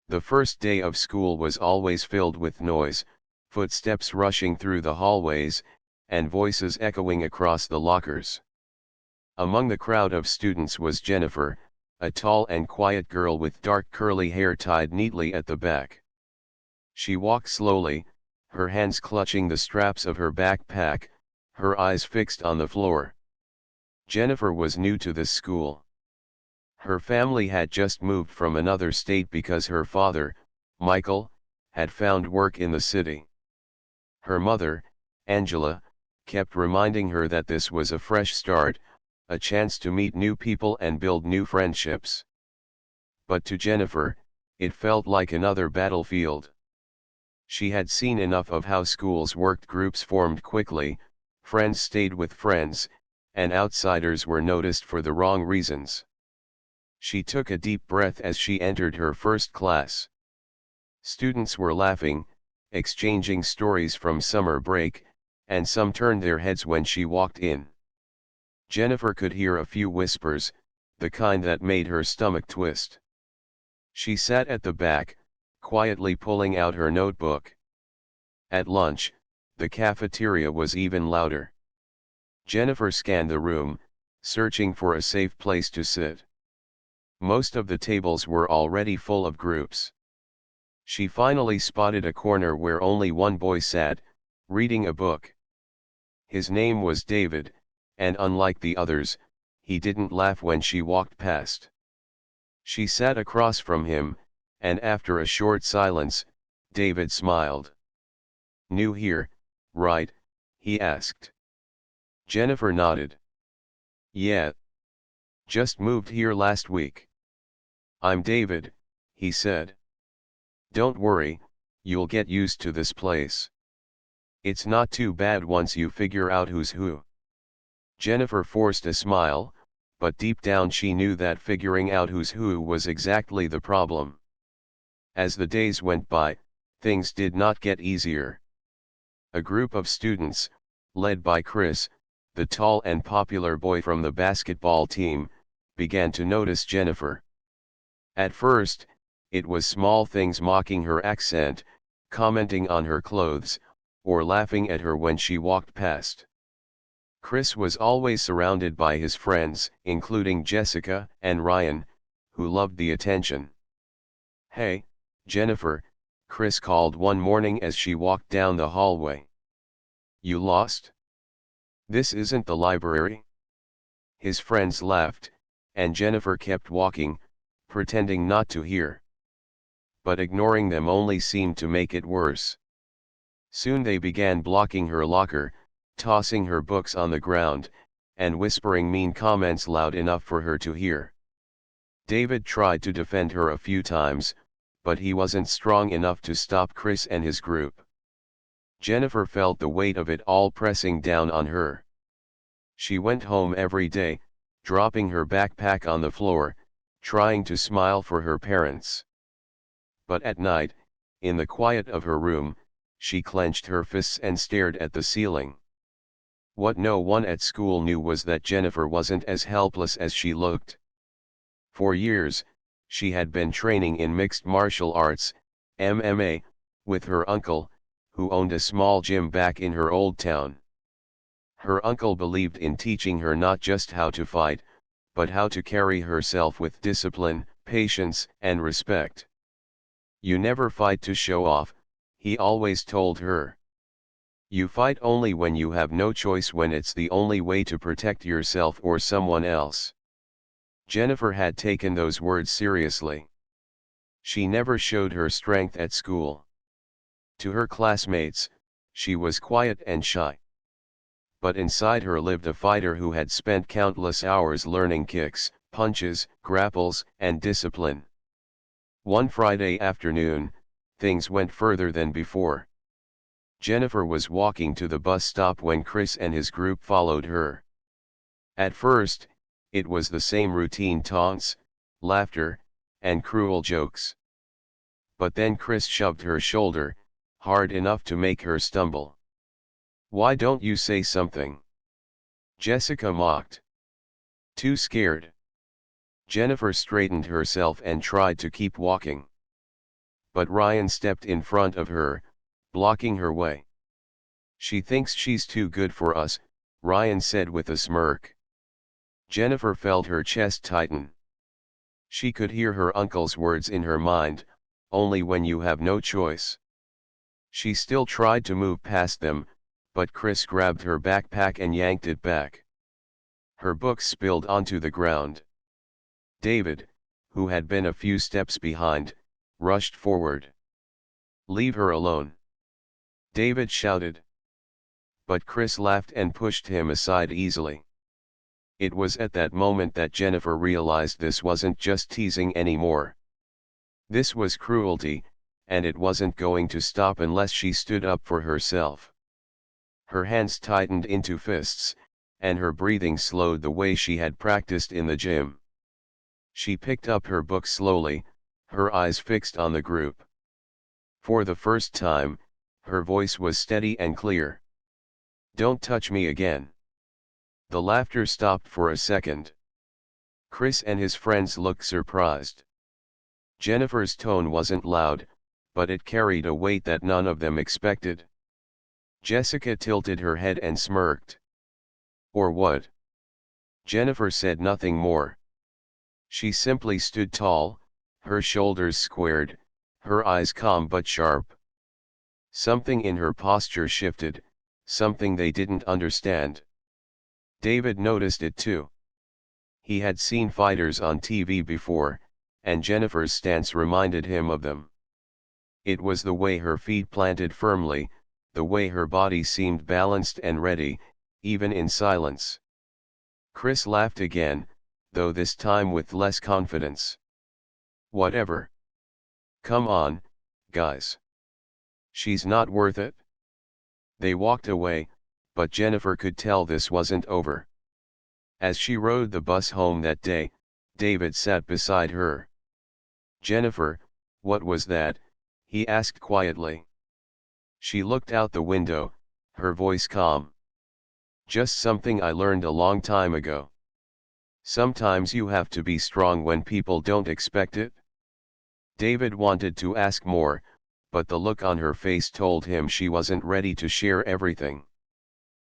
The first day of school was always filled with noise, footsteps rushing through the hallways, and voices echoing across the lockers. Among the crowd of students was Jennifer, a tall and quiet girl with dark curly hair tied neatly at the back. She walked slowly, her hands clutching the straps of her backpack, her eyes fixed on the floor. Jennifer was new to this school. Her family had just moved from another state because her father, Michael, had found work in the city. Her mother, Angela, kept reminding her that this was a fresh start, a chance to meet new people and build new friendships. But to Jennifer, it felt like another battlefield. She had seen enough of how schools worked, groups formed quickly, friends stayed with friends, and outsiders were noticed for the wrong reasons. She took a deep breath as she entered her first class. Students were laughing, exchanging stories from summer break, and some turned their heads when she walked in. Jennifer could hear a few whispers, the kind that made her stomach twist. She sat at the back, quietly pulling out her notebook. At lunch, the cafeteria was even louder. Jennifer scanned the room, searching for a safe place to sit. Most of the tables were already full of groups. She finally spotted a corner where only one boy sat, reading a book. His name was David, and unlike the others, he didn't laugh when she walked past. She sat across from him, and after a short silence, David smiled. "New here, right?" he asked. Jennifer nodded. "Yeah. Just moved here last week." "I'm David," he said. "Don't worry, you'll get used to this place. It's not too bad once you figure out who's who." Jennifer forced a smile, but deep down she knew that figuring out who's who was exactly the problem. As the days went by, things did not get easier. A group of students, led by Chris, the tall and popular boy from the basketball team, began to notice Jennifer. At first, it was small things, mocking her accent, commenting on her clothes, or laughing at her when she walked past. Chris was always surrounded by his friends, including Jessica and Ryan, who loved the attention. "Hey, Jennifer," Chris called one morning as she walked down the hallway. "You lost? This isn't the library?" His friends laughed, and Jennifer kept walking, pretending not to hear. But ignoring them only seemed to make it worse. Soon they began blocking her locker, tossing her books on the ground, and whispering mean comments loud enough for her to hear. David tried to defend her a few times, but he wasn't strong enough to stop Chris and his group. Jennifer felt the weight of it all pressing down on her. She went home every day, dropping her backpack on the floor, trying to smile for her parents. But at night, in the quiet of her room, she clenched her fists and stared at the ceiling. What no one at school knew was that Jennifer wasn't as helpless as she looked. For years, she had been training in mixed martial arts, MMA, with her uncle, who owned a small gym back in her old town. Her uncle believed in teaching her not just how to fight, but how to carry herself with discipline, patience, and respect. "You never fight to show off," he always told her. "You fight only when you have no choice, when it's the only way to protect yourself or someone else." Jennifer had taken those words seriously. She never showed her strength at school. To her classmates, she was quiet and shy. But inside her lived a fighter who had spent countless hours learning kicks, punches, grapples, and discipline. One Friday afternoon, things went further than before. Jennifer was walking to the bus stop when Chris and his group followed her. At first, it was the same routine taunts, laughter, and cruel jokes. But then Chris shoved her shoulder, hard enough to make her stumble. "Why don't you say something?" Jessica mocked. "Too scared." Jennifer straightened herself and tried to keep walking. but Ryan stepped in front of her, blocking her way. "She thinks she's too good for us," Ryan said with a smirk. Jennifer felt her chest tighten. She could hear her uncle's words in her mind, "Only when you have no choice." She still tried to move past them, but Chris grabbed her backpack and yanked it back. Her books spilled onto the ground. David, who had been a few steps behind, rushed forward. "Leave her alone," David shouted. But Chris laughed and pushed him aside easily. It was at that moment that Jennifer realized this wasn't just teasing anymore. This was cruelty, and it wasn't going to stop unless she stood up for herself. Her hands tightened into fists, and her breathing slowed the way she had practiced in the gym. She picked up her book slowly, her eyes fixed on the group. For the first time, her voice was steady and clear. "Don't touch me again." The laughter stopped for a second. Chris and his friends looked surprised. Jennifer's tone wasn't loud, but it carried a weight that none of them expected. Jessica tilted her head and smirked. "Or what?" Jennifer said nothing more. She simply stood tall, her shoulders squared, her eyes calm but sharp. Something in her posture shifted, something they didn't understand. David noticed it too. He had seen fighters on TV before, and Jennifer's stance reminded him of them. It was the way her feet planted firmly, the way her body seemed balanced and ready, even in silence. Chris laughed again, though this time with less confidence. "Whatever. Come on, guys. She's not worth it." They walked away, but Jennifer could tell this wasn't over. As she rode the bus home that day, David sat beside her. "Jennifer, what was that?" he asked quietly. She looked out the window, her voice calm. "Just something I learned a long time ago. Sometimes you have to be strong when people don't expect it." David wanted to ask more, but the look on her face told him she wasn't ready to share everything.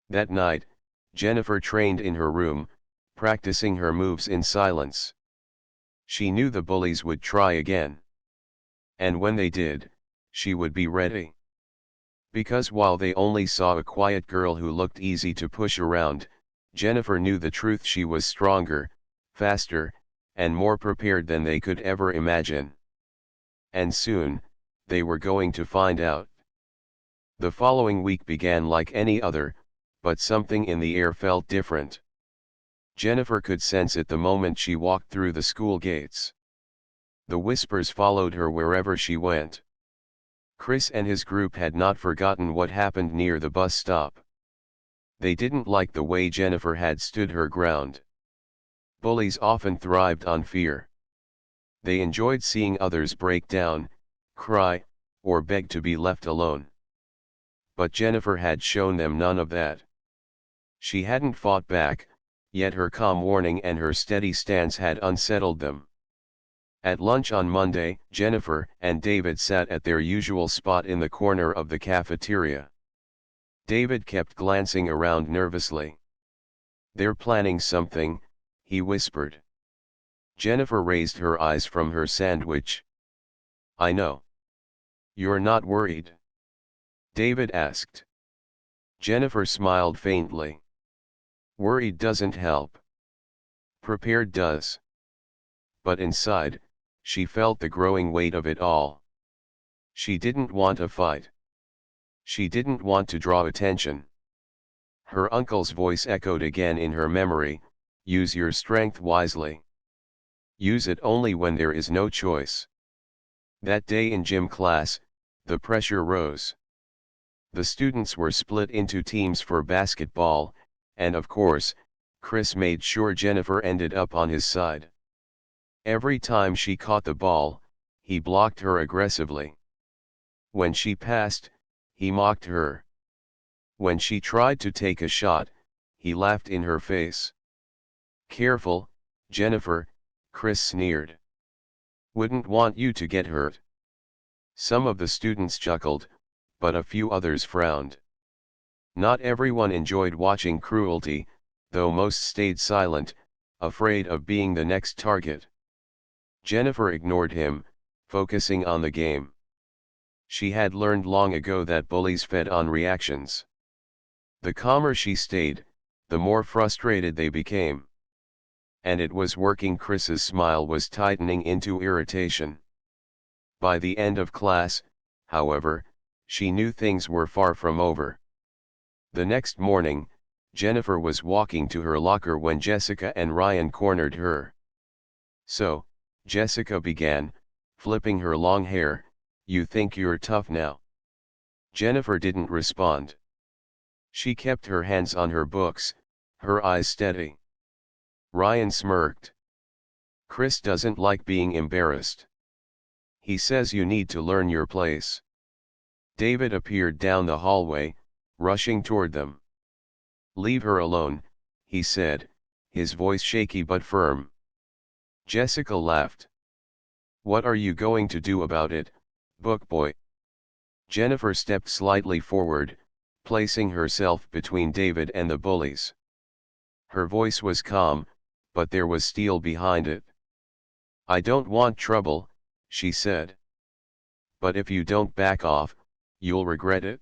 That night, Jennifer trained in her room, practicing her moves in silence. She knew the bullies would try again. And when they did, she would be ready. Because while they only saw a quiet girl who looked easy to push around, Jennifer knew the truth: she was stronger, faster, and more prepared than they could ever imagine. And soon, they were going to find out. The following week began like any other, but something in the air felt different. Jennifer could sense it the moment she walked through the school gates. The whispers followed her wherever she went. Chris and his group had not forgotten what happened near the bus stop. They didn't like the way Jennifer had stood her ground. Bullies often thrived on fear. They enjoyed seeing others break down, cry, or beg to be left alone. But Jennifer had shown them none of that. She hadn't fought back, yet her calm warning and her steady stance had unsettled them. At lunch on Monday, Jennifer and David sat at their usual spot in the corner of the cafeteria. David kept glancing around nervously. "They're planning something," he whispered. Jennifer raised her eyes from her sandwich. "I know. You're not worried?" David asked. Jennifer smiled faintly. "Worried doesn't help. Prepared does." But inside, she felt the growing weight of it all. She didn't want a fight. She didn't want to draw attention. Her uncle's voice echoed again in her memory: "Use your strength wisely. Use it only when there is no choice." That day in gym class, the pressure rose. The students were split into teams for basketball, and of course, Chris made sure Jennifer ended up on his side. Every time she caught the ball, he blocked her aggressively. When she passed, he mocked her. When she tried to take a shot, he laughed in her face. "Careful, Jennifer," Chris sneered. "Wouldn't want you to get hurt." Some of the students chuckled, but a few others frowned. Not everyone enjoyed watching cruelty, though most stayed silent, afraid of being the next target. Jennifer ignored him, focusing on the game. She had learned long ago that bullies fed on reactions. The calmer she stayed, the more frustrated they became. And it was working. Chris's smile was tightening into irritation. By the end of class, however, she knew things were far from over. The next morning, Jennifer was walking to her locker when Jessica and Ryan cornered her. "So," Jessica began, flipping her long hair, "you think you're tough now?" Jennifer didn't respond. She kept her hands on her books, her eyes steady. Ryan smirked. "Chris doesn't like being embarrassed. He says you need to learn your place." David appeared down the hallway, rushing toward them. "Leave her alone," he said, his voice shaky but firm. Jessica laughed. "What are you going to do about it, book boy?" Jennifer stepped slightly forward, placing herself between David and the bullies. Her voice was calm, but there was steel behind it. "I don't want trouble," she said. "But if you don't back off, you'll regret it."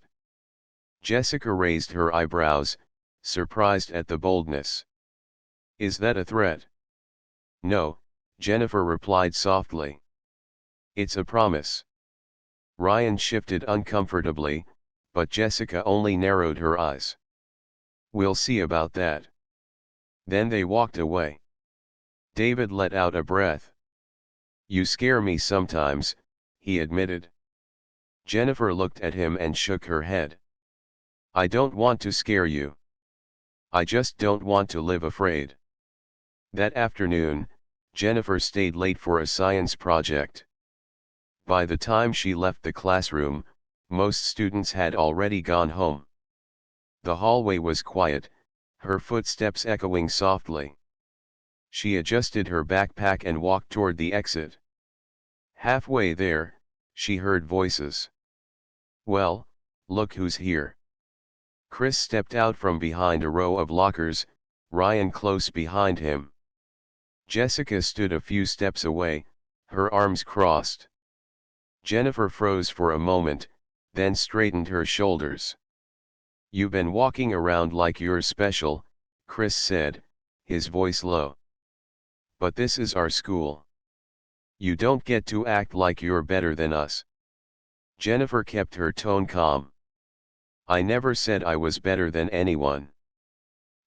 Jessica raised her eyebrows, surprised at the boldness. "Is that a threat?" "No," Jennifer replied softly. "It's a promise." Ryan shifted uncomfortably, but Jessica only narrowed her eyes. "We'll see about that." Then they walked away. David let out a breath. "You scare me sometimes," he admitted. Jennifer looked at him and shook her head. "I don't want to scare you. I just don't want to live afraid." That afternoon, Jennifer stayed late for a science project. By the time she left the classroom, most students had already gone home. The hallway was quiet, her footsteps echoing softly. She adjusted her backpack and walked toward the exit. Halfway there, she heard voices. "Well, look who's here." Chris stepped out from behind a row of lockers, Ryan close behind him. Jessica stood a few steps away, her arms crossed. Jennifer froze for a moment, then straightened her shoulders. "You've been walking around like you're special," Chris said, his voice low. "But this is our school. You don't get to act like you're better than us." Jennifer kept her tone calm. "I never said I was better than anyone."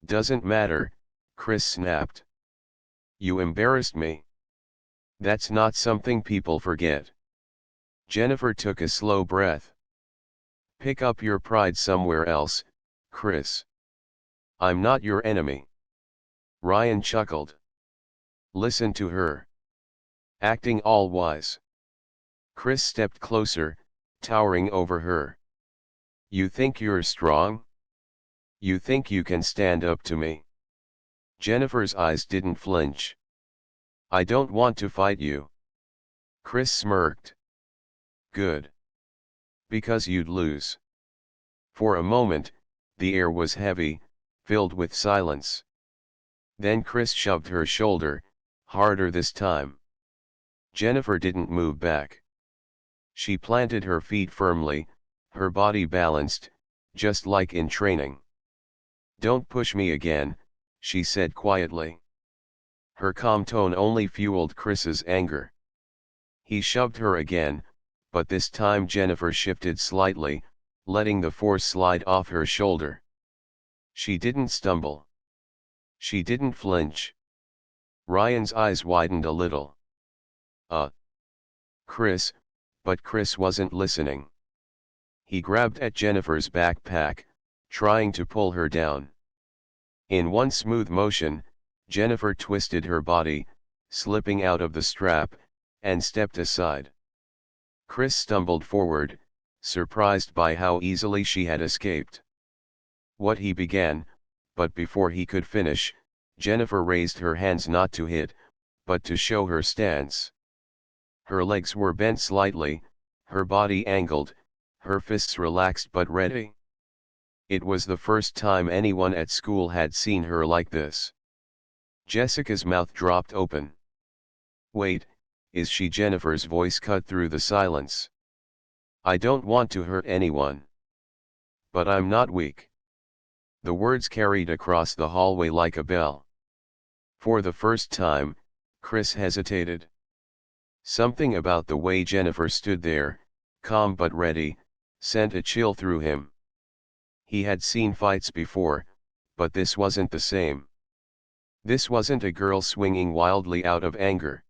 "Doesn't matter," Chris snapped. "You embarrassed me. That's not something people forget." Jennifer took a slow breath. "Pick up your pride somewhere else, Chris. I'm not your enemy." Ryan chuckled. "Listen to her. Acting all wise." Chris stepped closer, towering over her. "You think you're strong? You think you can stand up to me?" Jennifer's eyes didn't flinch. "I don't want to fight you." Chris smirked. "Good. Because you'd lose." For a moment, the air was heavy, filled with silence. Then Chris shoved her shoulder, harder this time. Jennifer didn't move back. She planted her feet firmly, her body balanced, just like in training. "Don't push me again," she said quietly. Her calm tone only fueled Chris's anger. He shoved her again, but this time Jennifer shifted slightly, letting the force slide off her shoulder. She didn't stumble. She didn't flinch. Ryan's eyes widened a little. Chris," but Chris wasn't listening. He grabbed at Jennifer's backpack, trying to pull her down. In one smooth motion, Jennifer twisted her body, slipping out of the strap, and stepped aside. Chris stumbled forward, surprised by how easily she had escaped. What he began, but before he could finish, Jennifer raised her hands not to hit, but to show her stance. Her legs were bent slightly, her body angled, her fists relaxed but ready. It was the first time anyone at school had seen her like this. Jessica's mouth dropped open. "Wait, is she?" Jennifer's voice cut through the silence. "I don't want to hurt anyone. But I'm not weak." The words carried across the hallway like a bell. For the first time, Chris hesitated. Something about the way Jennifer stood there, calm but ready, sent a chill through him. He had seen fights before, but this wasn't the same. This wasn't a girl swinging wildly out of anger.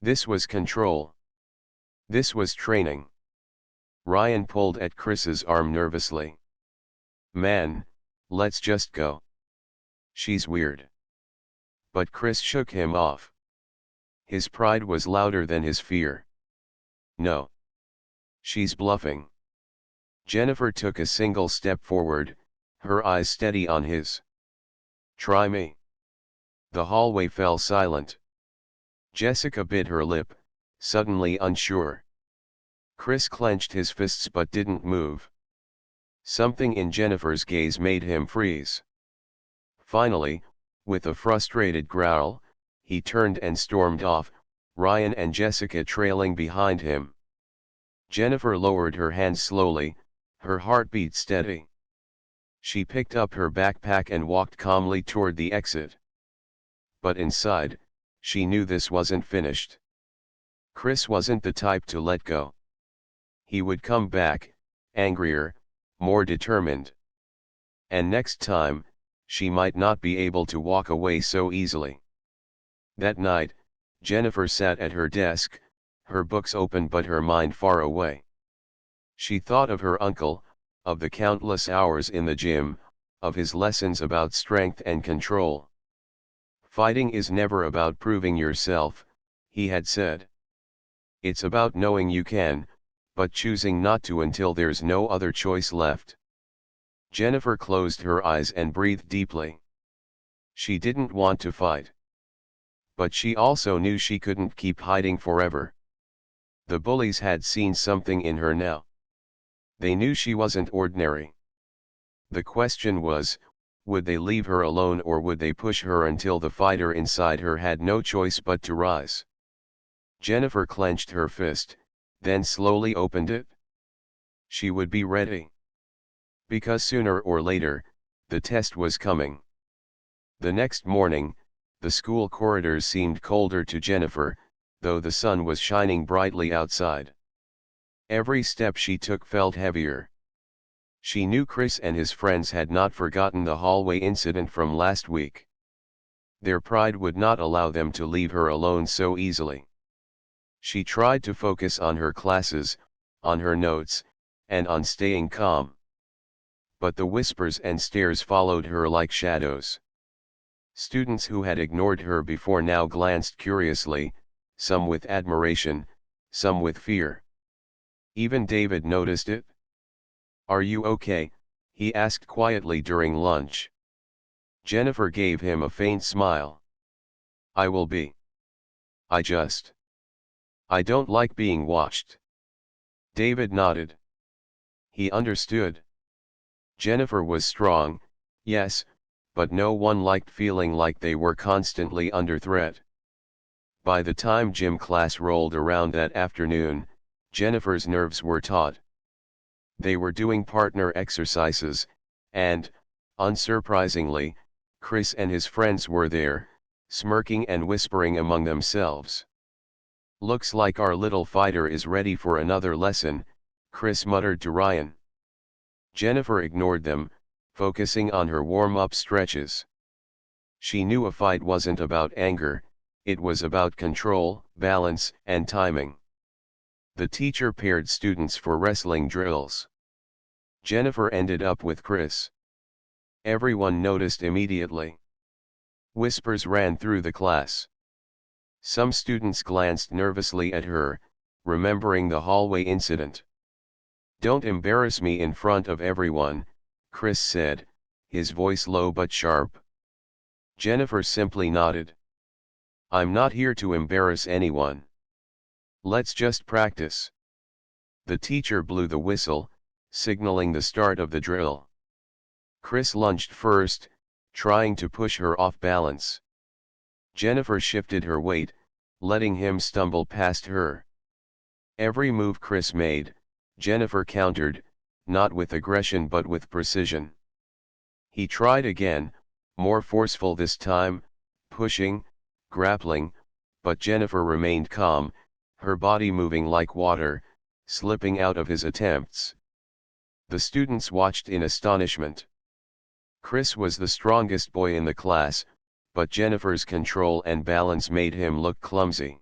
This was control. This was training. Ryan pulled at Chris's arm nervously. "Man, let's just go. She's weird." But Chris shook him off. His pride was louder than his fear. "No. She's bluffing." Jennifer took a single step forward, her eyes steady on his. "Try me." The hallway fell silent. Jessica bit her lip, suddenly unsure. Chris clenched his fists but didn't move. Something in Jennifer's gaze made him freeze. Finally, with a frustrated growl, he turned and stormed off, Ryan and Jessica trailing behind him. Jennifer lowered her hands slowly, her heartbeat steady. She picked up her backpack and walked calmly toward the exit. But inside, she knew this wasn't finished. Chris wasn't the type to let go. He would come back, angrier, more determined. And next time, she might not be able to walk away so easily. That night, Jennifer sat at her desk, her books open but her mind far away. She thought of her uncle, of the countless hours in the gym, of his lessons about strength and control. "Fighting is never about proving yourself," he had said. "It's about knowing you can, but choosing not to until there's no other choice left." Jennifer closed her eyes and breathed deeply. She didn't want to fight. But she also knew she couldn't keep hiding forever. The bullies had seen something in her now. They knew she wasn't ordinary. The question was, would they leave her alone or would they push her until the fighter inside her had no choice but to rise? Jennifer clenched her fist, then slowly opened it. She would be ready. Because sooner or later, the test was coming. The next morning, the school corridors seemed colder to Jennifer, though the sun was shining brightly outside. Every step she took felt heavier. She knew Chris and his friends had not forgotten the hallway incident from last week. Their pride would not allow them to leave her alone so easily. She tried to focus on her classes, on her notes, and on staying calm. But the whispers and stares followed her like shadows. Students who had ignored her before now glanced curiously, some with admiration, some with fear. Even David noticed it. "Are you okay?" he asked quietly during lunch. Jennifer gave him a faint smile. "I will be. I don't like being watched." David nodded. He understood. Jennifer was strong, yes, but no one liked feeling like they were constantly under threat. By the time gym class rolled around that afternoon, Jennifer's nerves were taut. They were doing partner exercises, and, unsurprisingly, Chris and his friends were there, smirking and whispering among themselves. "Looks like our little fighter is ready for another lesson," Chris muttered to Ryan. Jennifer ignored them, focusing on her warm-up stretches. She knew a fight wasn't about anger, it was about control, balance, and timing. The teacher paired students for wrestling drills. Jennifer ended up with Chris. Everyone noticed immediately. Whispers ran through the class. Some students glanced nervously at her, remembering the hallway incident. "Don't embarrass me in front of everyone," Chris said, his voice low but sharp. Jennifer simply nodded. "I'm not here to embarrass anyone. Let's just practice." The teacher blew the whistle, signaling the start of the drill. Chris lunged first, trying to push her off balance. Jennifer shifted her weight, letting him stumble past her. Every move Chris made, Jennifer countered, not with aggression but with precision. He tried again, more forceful this time, pushing, grappling, but Jennifer remained calm, her body moving like water, slipping out of his attempts. The students watched in astonishment. Chris was the strongest boy in the class, but Jennifer's control and balance made him look clumsy.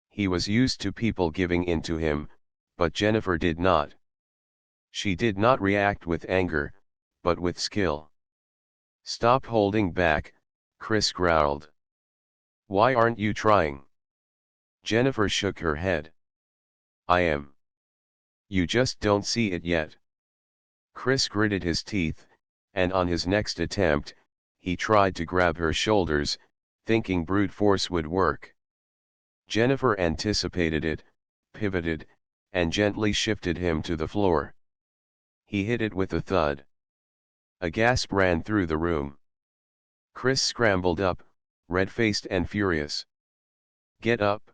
He was used to people giving in to him, but Jennifer did not. She did not react with anger, but with skill. "Stop holding back," Chris growled. "Why aren't you trying?" Jennifer shook her head. "I am. You just don't see it yet." Chris gritted his teeth, and on his next attempt, he tried to grab her shoulders, thinking brute force would work. Jennifer anticipated it, pivoted, and gently shifted him to the floor. He hit it with a thud. A gasp ran through the room. Chris scrambled up, red-faced and furious. "Get up!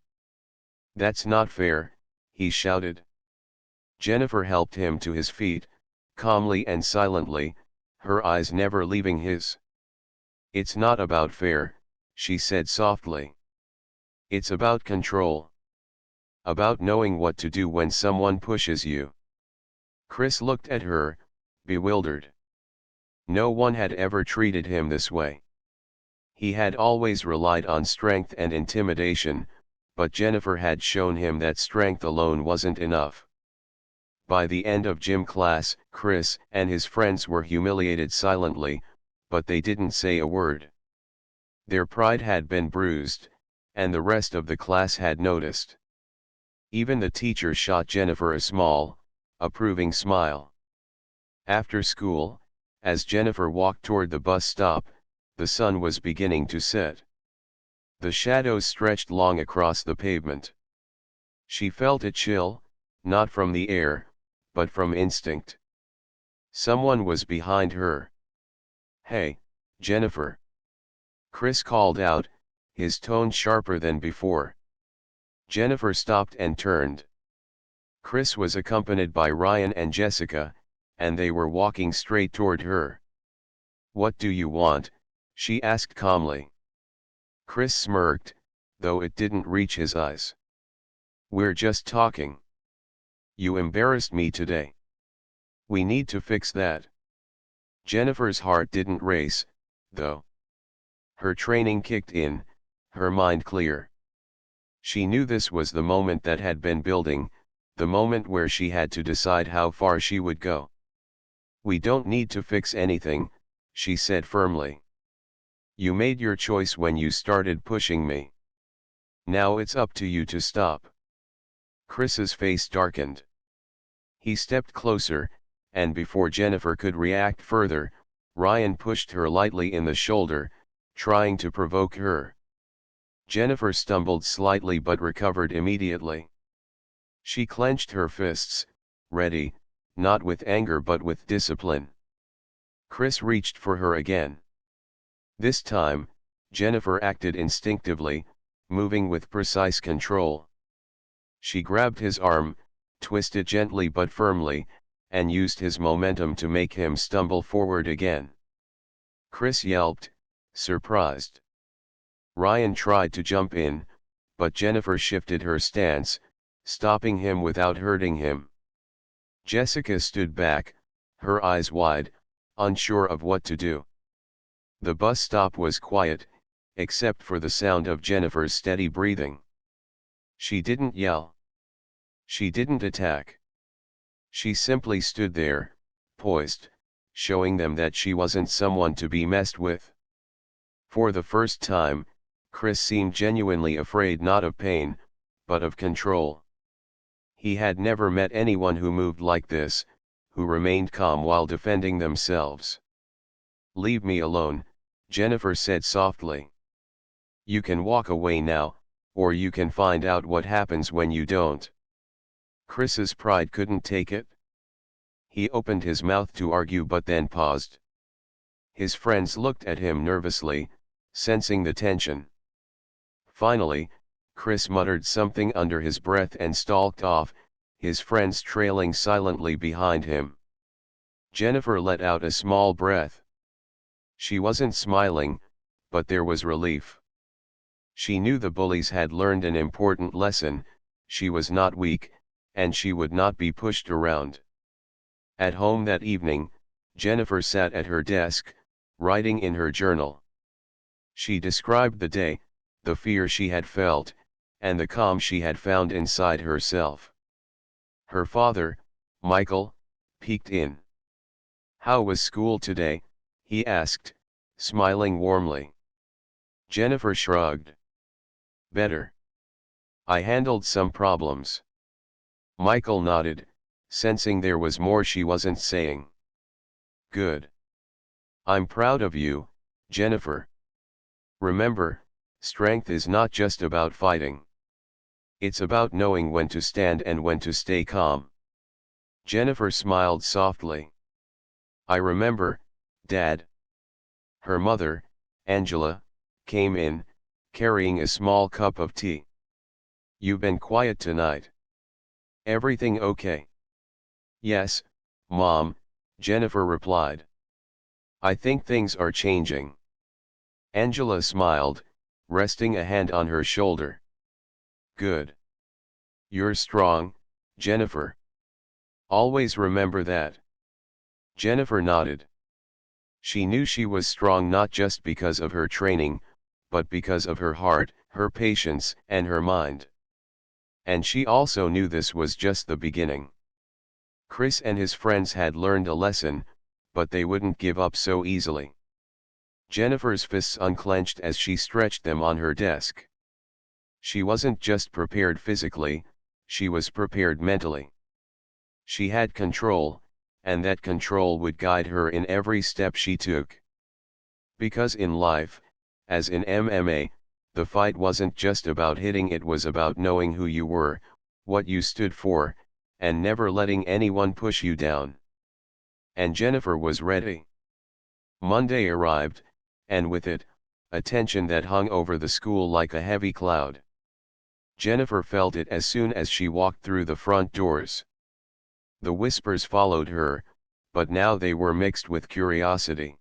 That's not fair," he shouted. Jennifer helped him to his feet, calmly and silently, her eyes never leaving his. "It's not about fair," she said softly. "It's about control. About knowing what to do when someone pushes you." Chris looked at her, bewildered. No one had ever treated him this way. He had always relied on strength and intimidation, but Jennifer had shown him that strength alone wasn't enough. By the end of gym class, Chris and his friends were humiliated silently, but they didn't say a word. Their pride had been bruised, and the rest of the class had noticed. Even the teacher shot Jennifer a small, approving smile. After school, as Jennifer walked toward the bus stop, the sun was beginning to set. The shadows stretched long across the pavement. She felt a chill, not from the air, but from instinct. Someone was behind her. "Hey, Jennifer!" Chris called out, his tone sharper than before. Jennifer stopped and turned. Chris was accompanied by Ryan and Jessica, and they were walking straight toward her. "What do you want?" she asked calmly. Chris smirked, though it didn't reach his eyes. "We're just talking. You embarrassed me today. We need to fix that." Jennifer's heart didn't race, though. Her training kicked in, her mind clear. She knew this was the moment that had been building, the moment where she had to decide how far she would go. "We don't need to fix anything," she said firmly. "You made your choice when you started pushing me. Now it's up to you to stop." Chris's face darkened. He stepped closer, and before Jennifer could react further, Ryan pushed her lightly in the shoulder, trying to provoke her. Jennifer stumbled slightly but recovered immediately. She clenched her fists, ready, not with anger but with discipline. Chris reached for her again. This time, Jennifer acted instinctively, moving with precise control. She grabbed his arm, twisted gently but firmly, and used his momentum to make him stumble forward again. Chris yelped, surprised. Ryan tried to jump in, but Jennifer shifted her stance, stopping him without hurting him. Jessica stood back, her eyes wide, unsure of what to do. The bus stop was quiet, except for the sound of Jennifer's steady breathing. She didn't yell. She didn't attack. She simply stood there, poised, showing them that she wasn't someone to be messed with. For the first time, Chris seemed genuinely afraid not of pain, but of control. He had never met anyone who moved like this, who remained calm while defending themselves. "Leave me alone," Jennifer said softly. "You can walk away now, or you can find out what happens when you don't." Chris's pride couldn't take it. He opened his mouth to argue but then paused. His friends looked at him nervously, sensing the tension. Finally, Chris muttered something under his breath and stalked off, his friends trailing silently behind him. Jennifer let out a small breath. She wasn't smiling, but there was relief. She knew the bullies had learned an important lesson: she was not weak, and she would not be pushed around. At home that evening, Jennifer sat at her desk, writing in her journal. She described the day, the fear she had felt, and the calm she had found inside herself. Her father, Michael, peeked in. "How was school today?" he asked, smiling warmly. Jennifer shrugged. "Better. I handled some problems." Michael nodded, sensing there was more she wasn't saying. "Good. I'm proud of you, Jennifer. Remember, strength is not just about fighting. It's about knowing when to stand and when to stay calm." Jennifer smiled softly. "I remember, Dad." Her mother, Angela, came in, carrying a small cup of tea. "You've been quiet tonight. Everything okay?" "Yes, Mom," Jennifer replied. "I think things are changing." Angela smiled, resting a hand on her shoulder. "Good. You're strong, Jennifer. Always remember that." Jennifer nodded. She knew she was strong not just because of her training, but because of her heart, her patience, and her mind. And she also knew this was just the beginning. Chris and his friends had learned a lesson, but they wouldn't give up so easily. Jennifer's fists unclenched as she stretched them on her desk. She wasn't just prepared physically, she was prepared mentally. She had control, and that control would guide her in every step she took. Because in life, as in MMA, the fight wasn't just about hitting, it was about knowing who you were, what you stood for, and never letting anyone push you down. And Jennifer was ready. Monday arrived, and with it, a tension that hung over the school like a heavy cloud. Jennifer felt it as soon as she walked through the front doors. The whispers followed her, but now they were mixed with curiosity.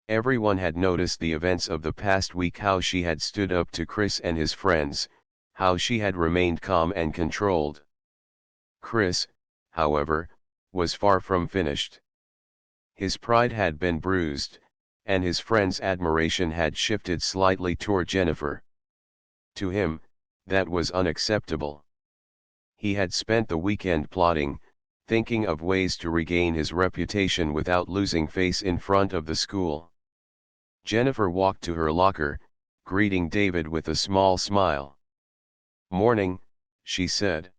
Everyone had noticed the events of the past week, how she had stood up to Chris and his friends, how she had remained calm and controlled. Chris, however, was far from finished. His pride had been bruised, and his friends' admiration had shifted slightly toward Jennifer. To him, that was unacceptable. He had spent the weekend plotting, thinking of ways to regain his reputation without losing face in front of the school. Jennifer walked to her locker, greeting David with a small smile. "Morning," she said.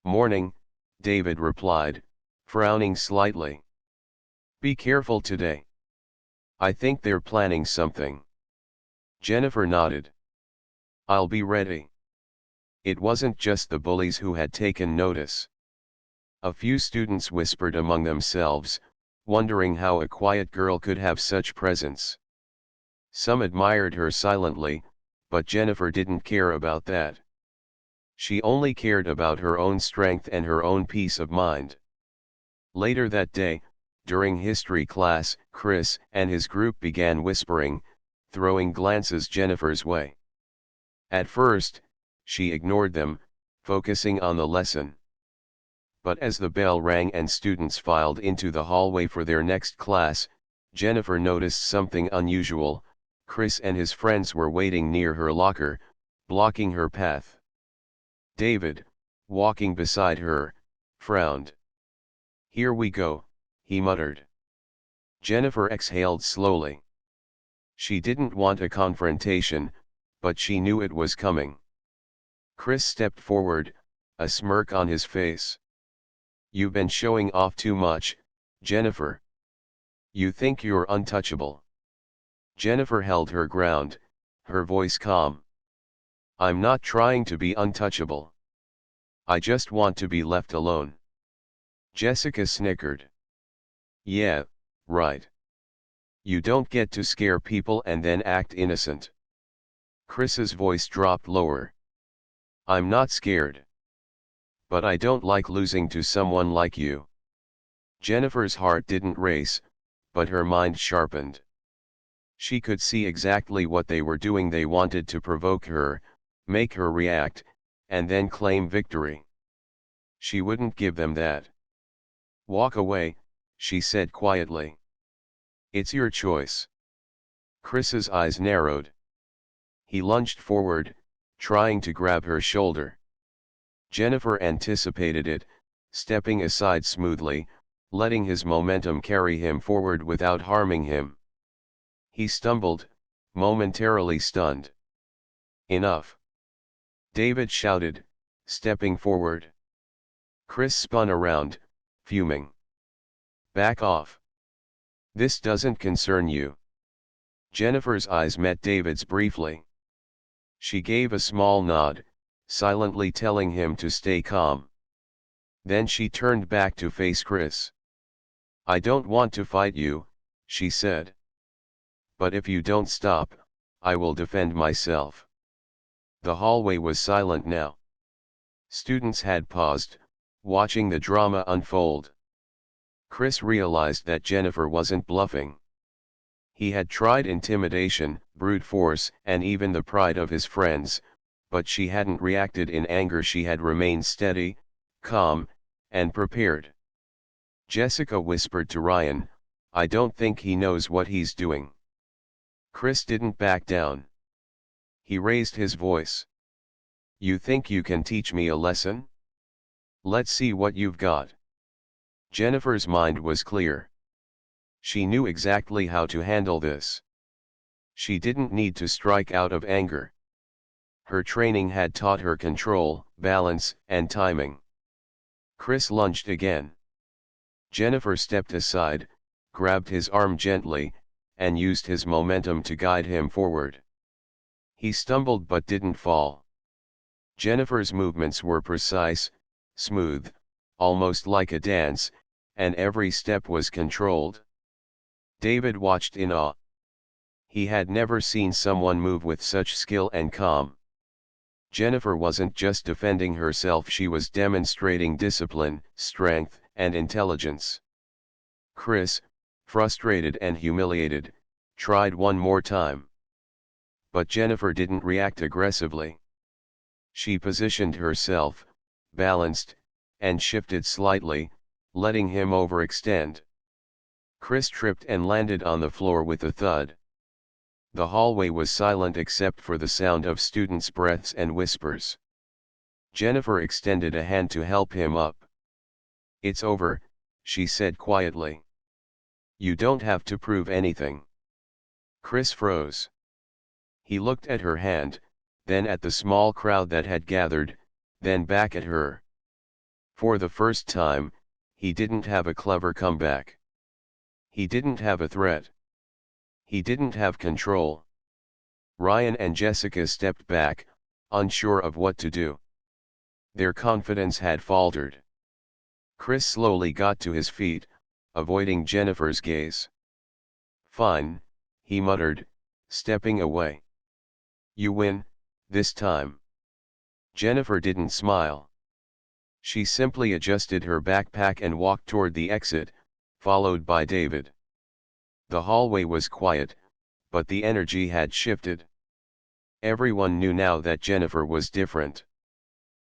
"Morning," David replied, frowning slightly. "Be careful today. I think they're planning something." Jennifer nodded. "I'll be ready." It wasn't just the bullies who had taken notice. A few students whispered among themselves, wondering how a quiet girl could have such presence. Some admired her silently, but Jennifer didn't care about that. She only cared about her own strength and her own peace of mind. Later that day, during history class, Chris and his group began whispering, throwing glances Jennifer's way. At first, she ignored them, focusing on the lesson. But as the bell rang and students filed into the hallway for their next class, Jennifer noticed something unusual. Chris and his friends were waiting near her locker, blocking her path. David, walking beside her, frowned. "Here we go," he muttered. Jennifer exhaled slowly. She didn't want a confrontation, but she knew it was coming. Chris stepped forward, a smirk on his face. "You've been showing off too much, Jennifer. You think you're untouchable." Jennifer held her ground, her voice calm. "I'm not trying to be untouchable. I just want to be left alone. Jessica snickered. Yeah, right. You don't get to scare people and then act innocent. Chris's voice dropped lower. I'm not scared. But I don't like losing to someone like you. Jennifer's heart didn't race, but her mind sharpened. She could see exactly what they were doing. They wanted to provoke her, make her react, and then claim victory. She wouldn't give them that. Walk away, she said quietly. It's your choice. Chris's eyes narrowed. He lunged forward, trying to grab her shoulder. Jennifer anticipated it, stepping aside smoothly, letting his momentum carry him forward without harming him. He stumbled, momentarily stunned. Enough! David shouted, stepping forward. Chris spun around, fuming. Back off. This doesn't concern you. Jennifer's eyes met David's briefly. She gave a small nod, silently telling him to stay calm. Then she turned back to face Chris. I don't want to fight you, she said. But if you don't stop, I will defend myself. The hallway was silent now. Students had paused, watching the drama unfold. Chris realized that Jennifer wasn't bluffing. He had tried intimidation, brute force, and even the pride of his friends, but she hadn't reacted in anger. She had remained steady, calm, and prepared. Jessica whispered to Ryan, I don't think he knows what he's doing. Chris didn't back down. He raised his voice. You think you can teach me a lesson? Let's see what you've got. Jennifer's mind was clear. She knew exactly how to handle this. She didn't need to strike out of anger. Her training had taught her control, balance, and timing. Chris lunged again. Jennifer stepped aside, grabbed his arm gently, and used his momentum to guide him forward. He stumbled but didn't fall. Jennifer's movements were precise, smooth, almost like a dance, and every step was controlled. David watched in awe. He had never seen someone move with such skill and calm. Jennifer wasn't just defending herself, she was demonstrating discipline, strength, and intelligence. Chris, frustrated and humiliated, tried one more time. But Jennifer didn't react aggressively. She positioned herself, balanced, and shifted slightly, letting him overextend. Chris tripped and landed on the floor with a thud. The hallway was silent except for the sound of students' breaths and whispers. Jennifer extended a hand to help him up. It's over, she said quietly. You don't have to prove anything. Chris froze. He looked at her hand, then at the small crowd that had gathered, then back at her. For the first time, he didn't have a clever comeback. He didn't have a threat. He didn't have control. Ryan and Jessica stepped back, unsure of what to do. Their confidence had faltered. Chris slowly got to his feet, avoiding Jennifer's gaze. Fine, he muttered, stepping away. You win, this time. Jennifer didn't smile. She simply adjusted her backpack and walked toward the exit, followed by David. The hallway was quiet, but the energy had shifted. Everyone knew now that Jennifer was different.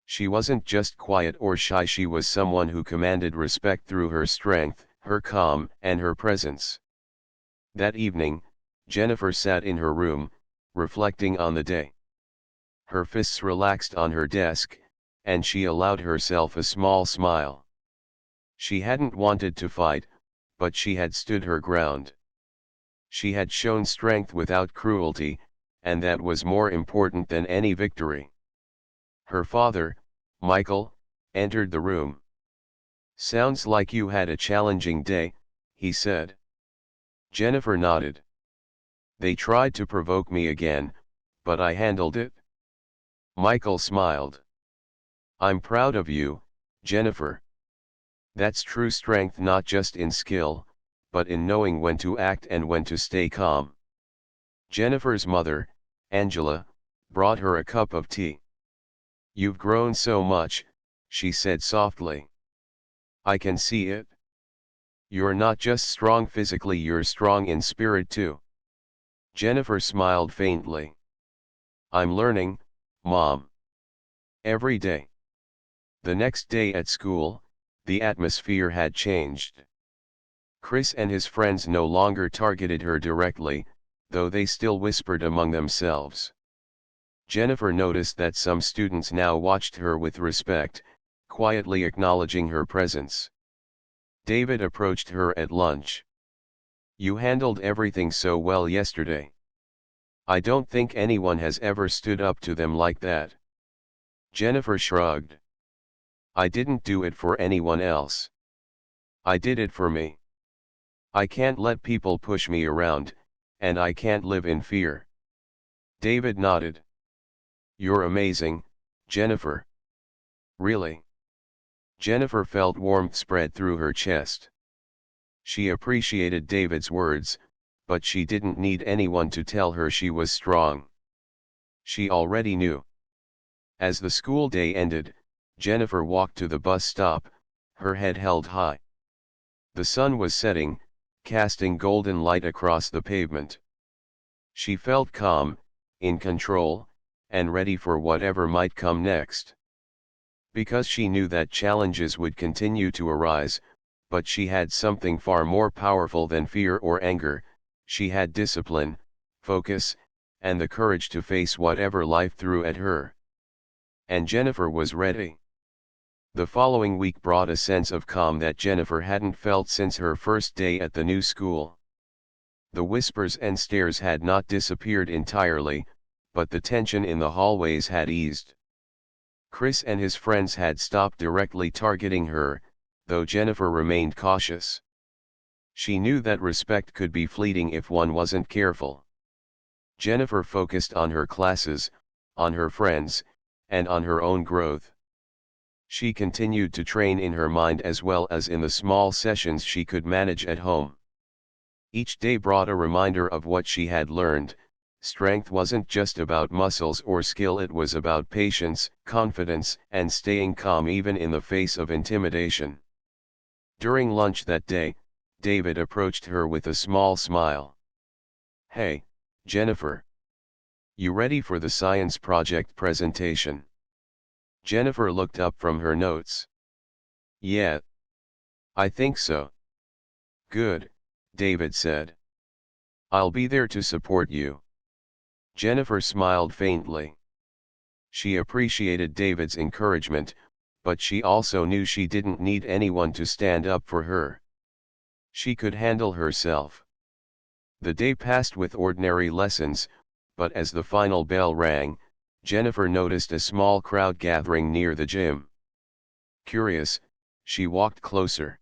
She wasn't just quiet or shy, she was someone who commanded respect through her strength, her calm, and her presence. That evening, Jennifer sat in her room, reflecting on the day. Her fists relaxed on her desk, and she allowed herself a small smile. She hadn't wanted to fight, but she had stood her ground. She had shown strength without cruelty, and that was more important than any victory. Her father, Michael, entered the room. Sounds like you had a challenging day, he said. Jennifer nodded. They tried to provoke me again, but I handled it. Michael smiled. I'm proud of you, Jennifer. That's true strength, not just in skill, but in knowing when to act and when to stay calm. Jennifer's mother, Angela, brought her a cup of tea. You've grown so much, she said softly. I can see it. You're not just strong physically, you're strong in spirit too. Jennifer smiled faintly. I'm learning, Mom. Every day. The next day at school, the atmosphere had changed. Chris and his friends no longer targeted her directly, though they still whispered among themselves. Jennifer noticed that some students now watched her with respect, quietly acknowledging her presence. David approached her at lunch. You handled everything so well yesterday. I don't think anyone has ever stood up to them like that. Jennifer shrugged. I didn't do it for anyone else. I did it for me. I can't let people push me around, and I can't live in fear. David nodded. You're amazing, Jennifer. Really? Jennifer felt warmth spread through her chest. She appreciated David's words, but she didn't need anyone to tell her she was strong. She already knew. As the school day ended, Jennifer walked to the bus stop, her head held high. The sun was setting, casting golden light across the pavement. She felt calm, in control, and ready for whatever might come next. Because she knew that challenges would continue to arise, but she had something far more powerful than fear or anger. She had discipline, focus, and the courage to face whatever life threw at her. And Jennifer was ready. The following week brought a sense of calm that Jennifer hadn't felt since her first day at the new school. The whispers and stares had not disappeared entirely, but the tension in the hallways had eased. Chris and his friends had stopped directly targeting her, though Jennifer remained cautious. She knew that respect could be fleeting if one wasn't careful. Jennifer focused on her classes, on her friends, and on her own growth. She continued to train in her mind as well as in the small sessions she could manage at home. Each day brought a reminder of what she had learned. Strength wasn't just about muscles or skill, it was about patience, confidence, and staying calm even in the face of intimidation. During lunch that day, David approached her with a small smile. Hey, Jennifer. You ready for the science project presentation? Jennifer looked up from her notes. Yeah. I think so. Good, David said. I'll be there to support you. Jennifer smiled faintly. She appreciated David's encouragement, but she also knew she didn't need anyone to stand up for her. She could handle herself. The day passed with ordinary lessons, but as the final bell rang, Jennifer noticed a small crowd gathering near the gym. Curious, she walked closer.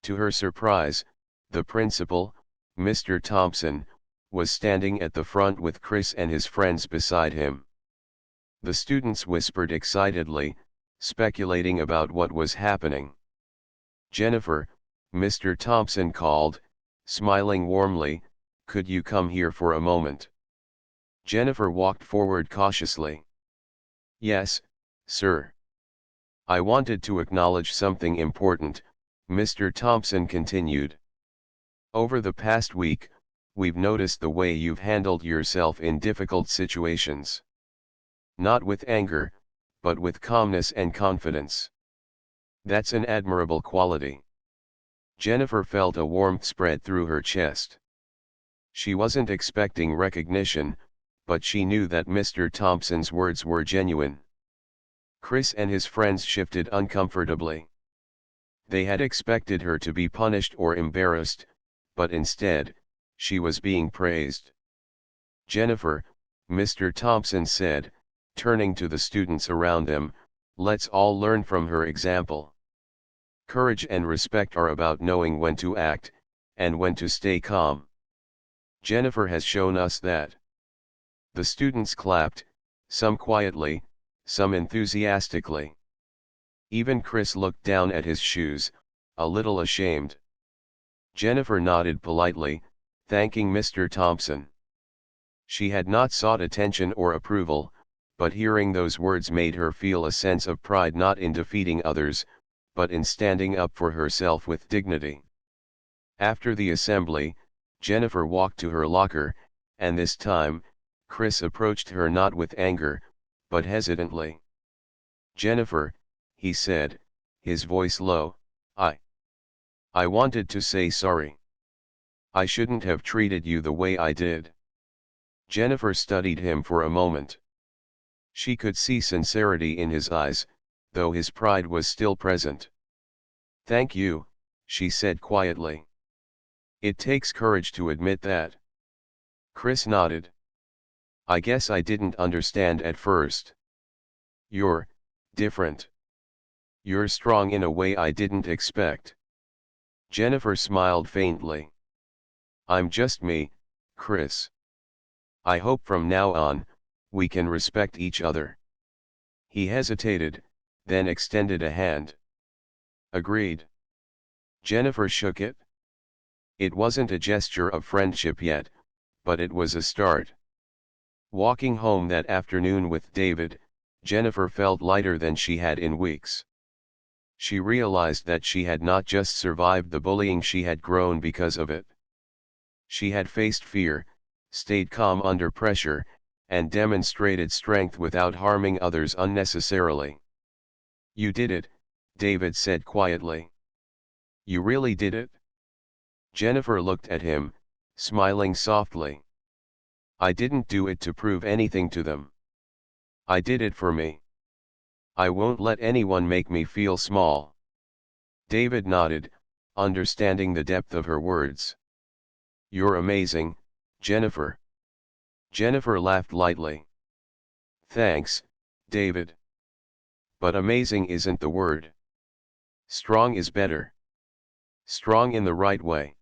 To her surprise, the principal, Mr. Thompson, was standing at the front with Chris and his friends beside him. The students whispered excitedly, speculating about what was happening. Jennifer, Mr. Thompson called, smiling warmly, could you come here for a moment? Jennifer walked forward cautiously. Yes, sir. I wanted to acknowledge something important, Mr. Thompson continued. Over the past week, we've noticed the way you've handled yourself in difficult situations. Not with anger, but with calmness and confidence. That's an admirable quality. Jennifer felt a warmth spread through her chest. She wasn't expecting recognition, but she knew that Mr. Thompson's words were genuine. Chris and his friends shifted uncomfortably. They had expected her to be punished or embarrassed, but instead, she was being praised. Jennifer, Mr. Thompson said, turning to the students around them, let's all learn from her example. Courage and respect are about knowing when to act, and when to stay calm. Jennifer has shown us that. The students clapped, some quietly, some enthusiastically. Even Chris looked down at his shoes, a little ashamed. Jennifer nodded politely, thanking Mr. Thompson. She had not sought attention or approval, but hearing those words made her feel a sense of pride not in defeating others, but in standing up for herself with dignity. After the assembly, Jennifer walked to her locker, and this time, Chris approached her not with anger, but hesitantly. "Jennifer," he said, his voice low, I wanted to say sorry. I shouldn't have treated you the way I did." Jennifer studied him for a moment. She could see sincerity in his eyes, though his pride was still present. "Thank you," she said quietly. "It takes courage to admit that." Chris nodded. "I guess I didn't understand at first. You're different. You're strong in a way I didn't expect." Jennifer smiled faintly. "I'm just me, Chris. I hope from now on, we can respect each other." He hesitated, then extended a hand. "Agreed." Jennifer shook it. It wasn't a gesture of friendship yet, but it was a start. Walking home that afternoon with David, Jennifer felt lighter than she had in weeks. She realized that she had not just survived the bullying, she had grown because of it. She had faced fear, stayed calm under pressure, and demonstrated strength without harming others unnecessarily. "You did it," David said quietly. "You really did it?" Jennifer looked at him, smiling softly. "I didn't do it to prove anything to them. I did it for me. I won't let anyone make me feel small." David nodded, understanding the depth of her words. "You're amazing, Jennifer." Jennifer laughed lightly. "Thanks, David. But amazing isn't the word. Strong is better. Strong in the right way."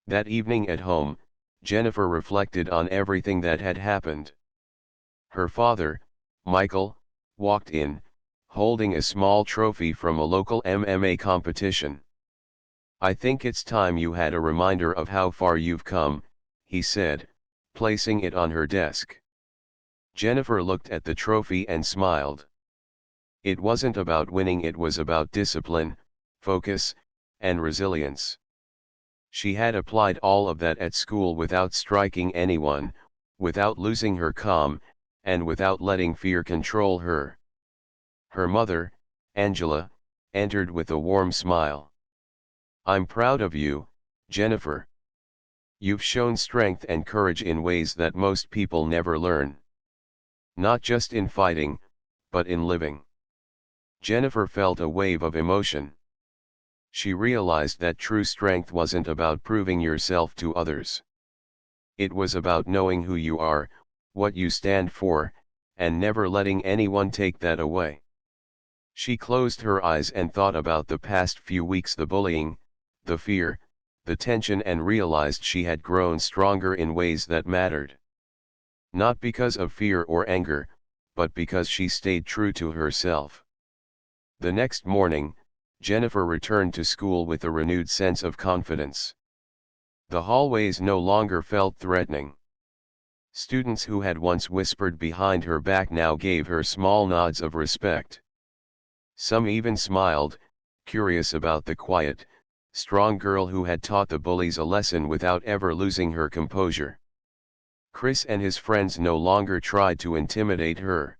That evening at home, Jennifer reflected on everything that had happened. Her father, Michael, walked in, holding a small trophy from a local MMA competition. "I think it's time you had a reminder of how far you've come," he said, placing it on her desk. Jennifer looked at the trophy and smiled. It wasn't about winning, it was about discipline, focus, and resilience. She had applied all of that at school without striking anyone, without losing her calm, and without letting fear control her. Her mother, Angela, entered with a warm smile. "I'm proud of you, Jennifer. You've shown strength and courage in ways that most people never learn. Not just in fighting, but in living." Jennifer felt a wave of emotion. She realized that true strength wasn't about proving yourself to others. It was about knowing who you are, what you stand for, and never letting anyone take that away. She closed her eyes and thought about the past few weeks, the bullying, the fear, the tension, and realized she had grown stronger in ways that mattered. Not because of fear or anger, but because she stayed true to herself. The next morning, Jennifer returned to school with a renewed sense of confidence. The hallways no longer felt threatening. Students who had once whispered behind her back now gave her small nods of respect. Some even smiled, curious about the quiet, strong girl who had taught the bullies a lesson without ever losing her composure. Chris and his friends no longer tried to intimidate her.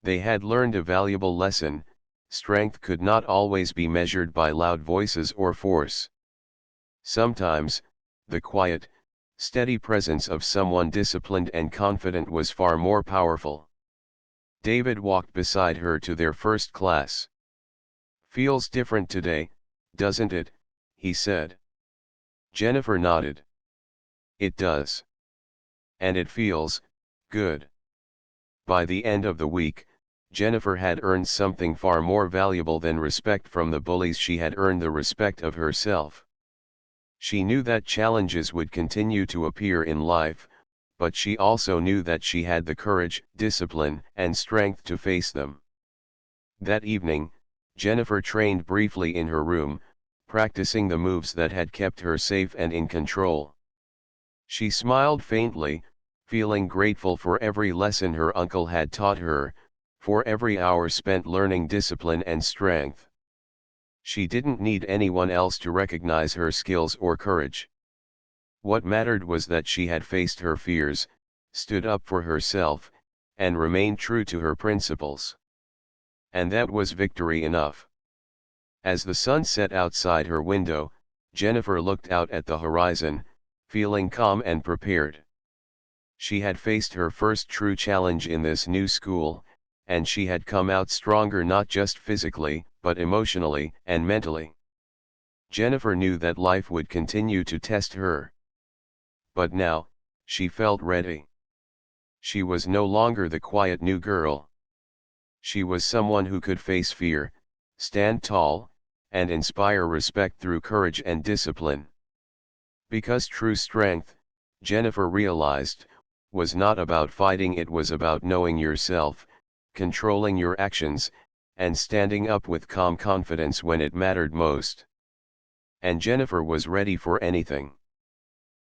They had learned a valuable lesson: strength could not always be measured by loud voices or force. Sometimes, the quiet, steady presence of someone disciplined and confident was far more powerful. David walked beside her to their first class. "Feels different today, doesn't it?" he said. Jennifer nodded. "It does. And it feels good." By the end of the week, Jennifer had earned something far more valuable than respect from the bullies. She had earned the respect of herself. She knew that challenges would continue to appear in life, but she also knew that she had the courage, discipline, and strength to face them. That evening, Jennifer trained briefly in her room, practicing the moves that had kept her safe and in control. She smiled faintly, feeling grateful for every lesson her uncle had taught her, for every hour spent learning discipline and strength. She didn't need anyone else to recognize her skills or courage. What mattered was that she had faced her fears, stood up for herself, and remained true to her principles. And that was victory enough. As the sun set outside her window, Jennifer looked out at the horizon, feeling calm and prepared. She had faced her first true challenge in this new school, and she had come out stronger not just physically, but emotionally and mentally. Jennifer knew that life would continue to test her. But now, she felt ready. She was no longer the quiet new girl. She was someone who could face fear, stand tall, and inspire respect through courage and discipline. Because true strength, Jennifer realized, was not about fighting, it was about knowing yourself, controlling your actions, and standing up with calm confidence when it mattered most. And Jennifer was ready for anything.